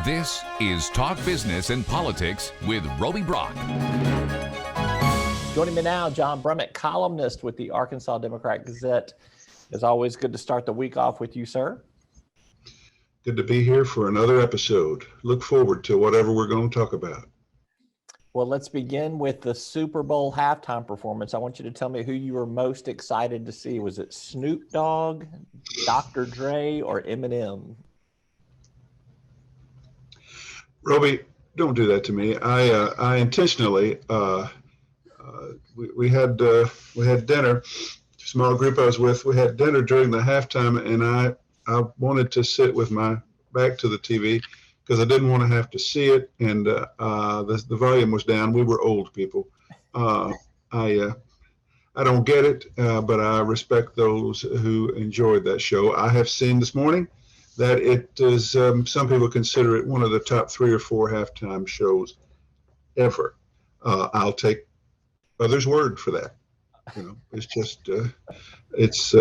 This is Talk Business and Politics with Roby Brock. Joining me now, John Brummett, columnist with the Arkansas Democrat-Gazette. As always, good to start the week off with you, sir. Good to be here for another episode. Look forward to whatever we're going to talk about. Well, let's begin with the Super Bowl halftime performance. I want you to tell me who you were most excited to see. Was it Snoop Dogg, Dr. Dre, or Eminem? Roby, don't do that to me. I intentionally we had dinner. Small group I was with. We had dinner during the halftime, and I wanted to sit with my back to the TV because I didn't want to have to see it, and the volume was down. We were old people. I don't get it, but I respect those who enjoyed that show. I have seen this morning that it is, some people consider it one of the top 3 or 4 halftime shows ever. I'll take others' word for that. You know, it's just, it's.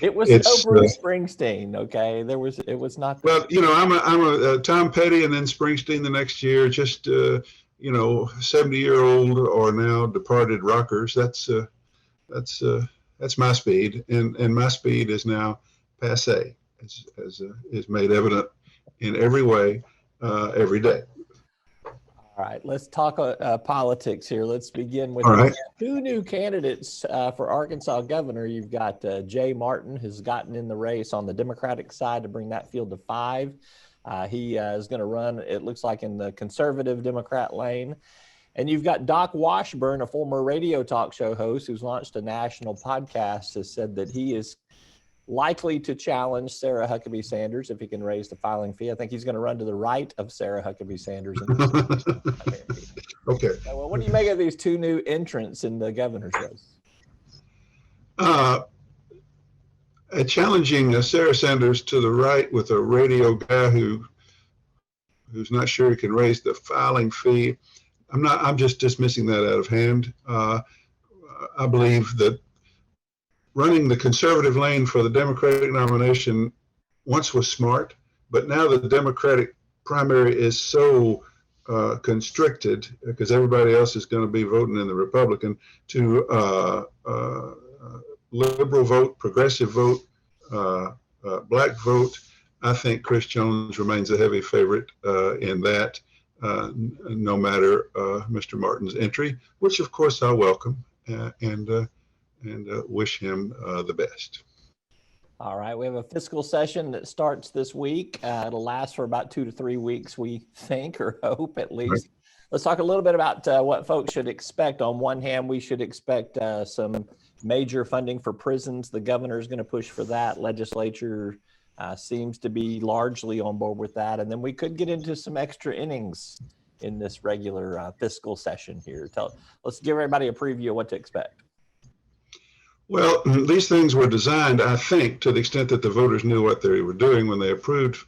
It was no Bruce Springsteen, okay? It was not. Well, you know, I'm a Tom Petty, and then Springsteen the next year. Just, 70-year-old or now departed rockers. That's my speed, and my speed is now passé. As is made evident in every way, every day. All right, let's talk politics here. Let's begin with 2 new candidates for Arkansas governor. You've got Jay Martin, who's gotten in the race on the Democratic side to bring that field to 5. He is going to run, it looks like, in the conservative Democrat lane. And you've got Doc Washburn, a former radio talk show host who's launched a national podcast, has said that he is likely to challenge Sarah Huckabee Sanders if he can raise the filing fee. I think he's going to run to the right of Sarah Huckabee Sanders. Okay. Well, what do you make of these 2 new entrants in the governor's race? Challenging Sarah Sanders to the right with a radio guy who's not sure he can raise the filing fee. I'm just dismissing that out of hand. I believe that running the conservative lane for the Democratic nomination once was smart, but now the Democratic primary is so constricted because everybody else is going to be voting in the Republican to liberal vote, progressive vote, black vote. I think Chris Jones remains a heavy favorite in that, no matter Mr. Martin's entry, which of course I welcome and wish him the best. All right, we have a fiscal session that starts this week. It'll last for about 2 to 3 weeks, we think, or hope at least. Right. Let's talk a little bit about what folks should expect. On one hand, we should expect some major funding for prisons. The governor is going to push for that. Legislature seems to be largely on board with that. And then we could get into some extra innings in this regular fiscal session here. Let's give everybody a preview of what to expect. Well, these things were designed, I think, to the extent that the voters knew what they were doing when they approved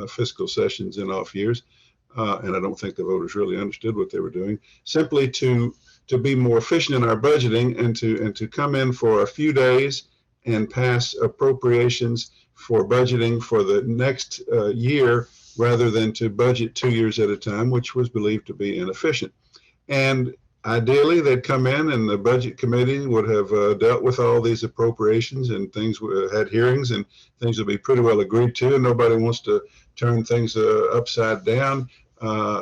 fiscal sessions in off years, and I don't think the voters really understood what they were doing, simply to be more efficient in our budgeting and to come in for a few days and pass appropriations for budgeting for the next year rather than to budget 2 years at a time, which was believed to be inefficient. And ideally, they'd come in and the budget committee would have dealt with all these appropriations and things, had hearings, and things would be pretty well agreed to. And nobody wants to turn things upside down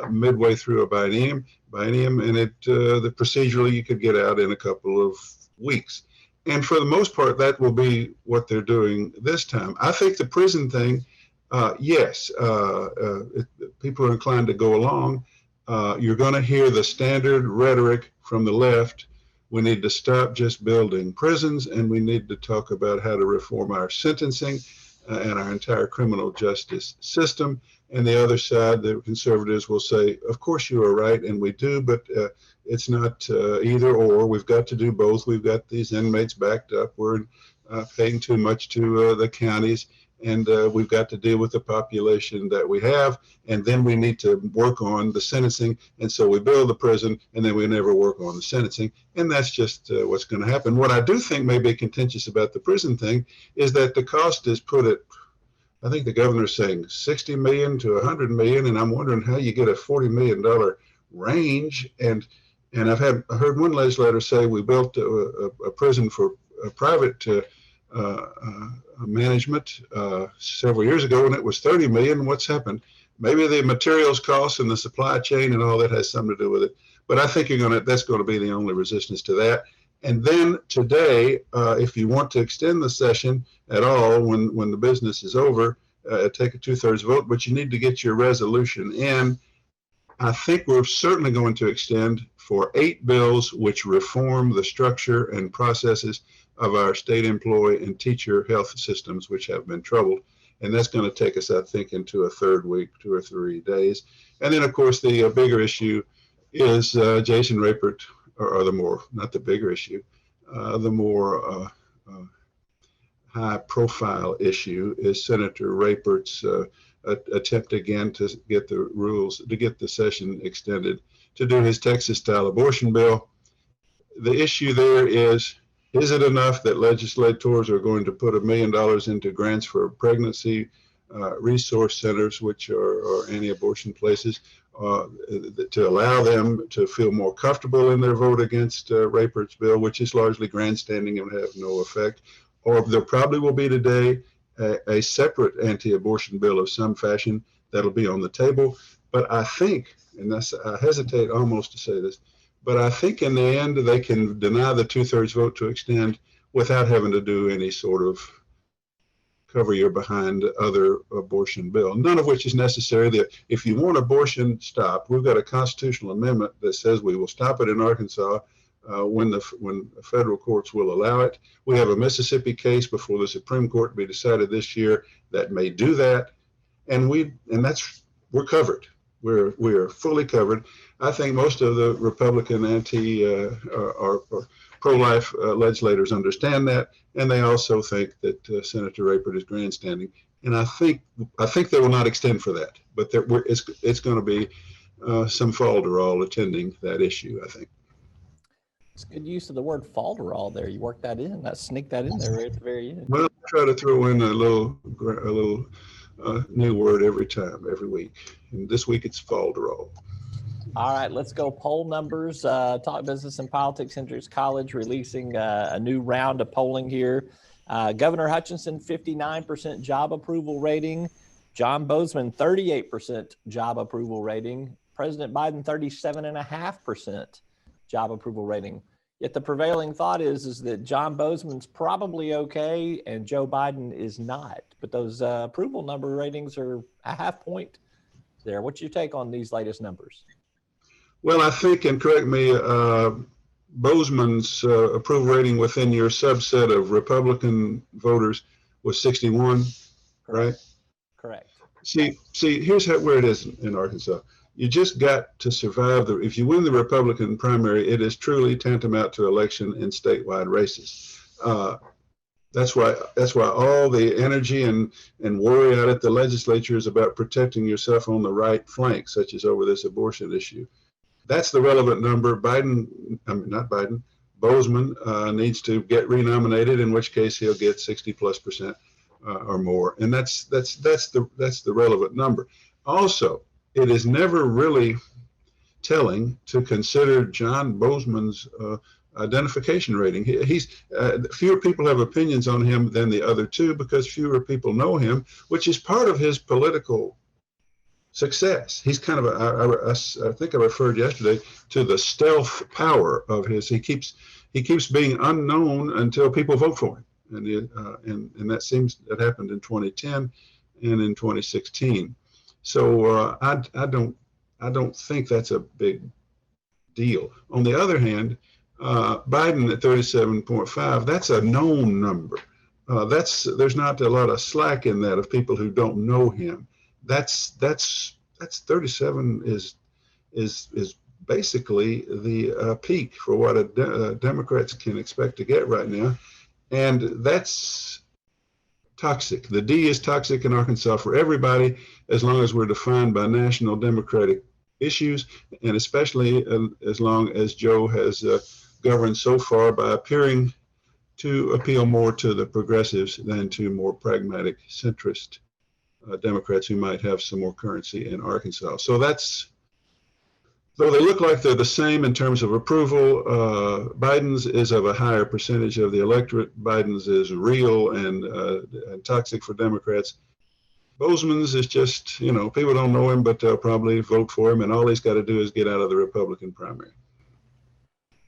midway through a biennium, and the procedurally you could get out in a couple of weeks. And for the most part, that will be what they're doing this time. I think the prison thing, yes, people are inclined to go along. You're going to hear the standard rhetoric from the left. We need to stop just building prisons, and we need to talk about how to reform our sentencing and our entire criminal justice system. And the other side, the conservatives, will say, of course you are right, and we do, but it's not either or. We've got to do both. We've got these inmates backed up. We're paying too much to the counties. And we've got to deal with the population that we have, and then we need to work on the sentencing. And so we build the prison, and then we never work on the sentencing. And that's just what's going to happen. What I do think may be contentious about the prison thing is that the cost is put at I think the governor's saying 60 million to 100 million, and I'm wondering how you get a $40 million range. And I've heard one legislator say we built a prison for private management several years ago, and it was 30 million. What's happened? Maybe the materials costs and the supply chain and all that has something to do with it. But I think that's going to be the only resistance to that. And then today, if you want to extend the session at all, when the business is over, take a 2/3 vote, but you need to get your resolution in. I think we're certainly going to extend for 8 bills which reform the structure and processes of our state employee and teacher health systems, which have been troubled. And that's going to take us, I think, into a third week, 2 or 3 days. And then, of course, the bigger issue is Jason Rapert, or the more, not the bigger issue, the more high-profile issue is Senator Rapert's attempt again to get the rules, to get the session extended, to do his Texas-style abortion bill. The issue there is it enough that legislators are going to put $1 million into grants for pregnancy resource centers, which are anti-abortion places, to allow them to feel more comfortable in their vote against Rapert's bill, which is largely grandstanding and have no effect? Or there probably will be today a separate anti-abortion bill of some fashion that'll be on the table. But I think, and I hesitate almost to say this, but I think in the end they can deny the 2/3 vote to extend without having to do any sort of cover your behind other abortion bill, none of which is necessary. That if you want abortion stopped, we've got a constitutional amendment that says we will stop it in Arkansas when the federal courts will allow it. We have a Mississippi case before the Supreme Court to be decided this year that may do that, and we're covered. We're fully covered. I think most of the Republican or pro-life legislators understand that, and they also think that Senator Rapert is grandstanding. And I think they will not extend for that, but it's going to be some falderall attending that issue, I think. It's good use of the word falderall there. You work that in, sneak that in there right at the very end. Well, I try to throw in a little new word every week. And this week it's falderall. All right, let's go poll numbers. Talk Business and Politics, Hendrix College releasing a new round of polling here. Governor Hutchinson, 59% job approval rating. John Boozman, 38% job approval rating. President Biden, 37.5% job approval rating. Yet the prevailing thought is that John Boozman's probably okay and Joe Biden is not. But those approval number ratings are a half point there. What's your take on these latest numbers? Well, I think, and correct me, Boozman's approval rating within your subset of Republican voters was 61, right? Correct. See, here's where it is in Arkansas. You just got to survive if you win the Republican primary, it is truly tantamount to election in statewide races. That's why all the energy and worry out at the legislature is about protecting yourself on the right flank, such as over this abortion issue. That's the relevant number. Boozman needs to get renominated, in which case he'll get 60+% or more, and that's the relevant number. Also, it is never really telling to consider John Boozman's identification rating. Fewer people have opinions on him than the other two because fewer people know him, which is part of his political success. He's kind of I think I referred yesterday to the stealth power of his. He keeps being unknown until people vote for him, and that happened in 2010 and in 2016. So I don't think that's a big deal. On the other hand, Biden at 37.5, that's a known number. There's not a lot of slack in that of people who don't know him. That's 37 is basically the peak for what Democrats can expect to get right now, and that's toxic. The D is toxic in Arkansas for everybody, as long as we're defined by national Democratic issues, and especially as long as Joe has governed so far by appearing to appeal more to the progressives than to more pragmatic centrist Democrats who might have some more currency in Arkansas. So that's, though they look like they're the same in terms of approval, Biden's is of a higher percentage of the electorate. Biden's is real and toxic for Democrats. Bozeman's is just, you know, people don't know him, but they'll probably vote for him, and all he's got to do is get out of the Republican primary.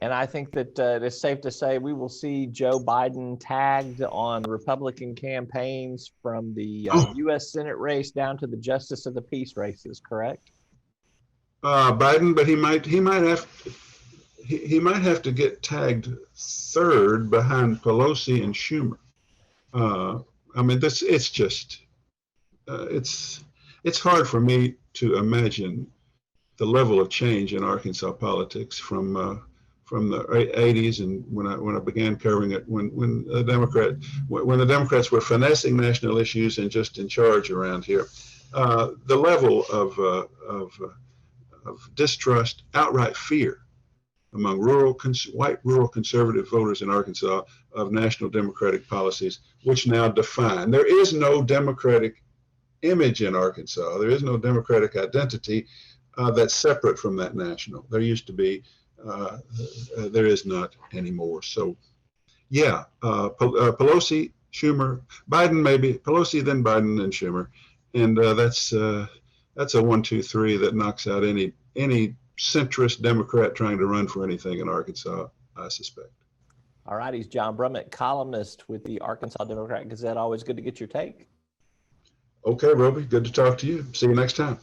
And I think that it's safe to say we will see Joe Biden tagged on Republican campaigns from the U.S. Senate race down to the Justice of the Peace races, correct? Biden, but he might have to get tagged third behind Pelosi and Schumer. I mean, it's just it's hard for me to imagine the level of change in Arkansas politics from the 80s and when I began covering it, when the Democrats were finessing national issues and just in charge around here. The level of distrust, outright fear among white rural conservative voters in Arkansas of national Democratic policies, which now define. There is no Democratic image in Arkansas. There is no Democratic identity that's separate from that national. There used to be. There is not anymore. So, yeah, Pelosi, Schumer, Biden, maybe Pelosi, then Biden, and Schumer, and that's a 1, 2, 3 that knocks out any centrist Democrat trying to run for anything in Arkansas, I suspect. All right, he's John Brummett, columnist with the Arkansas Democrat Gazette. Always good to get your take. Okay, Roby, good to talk to you. See you next time.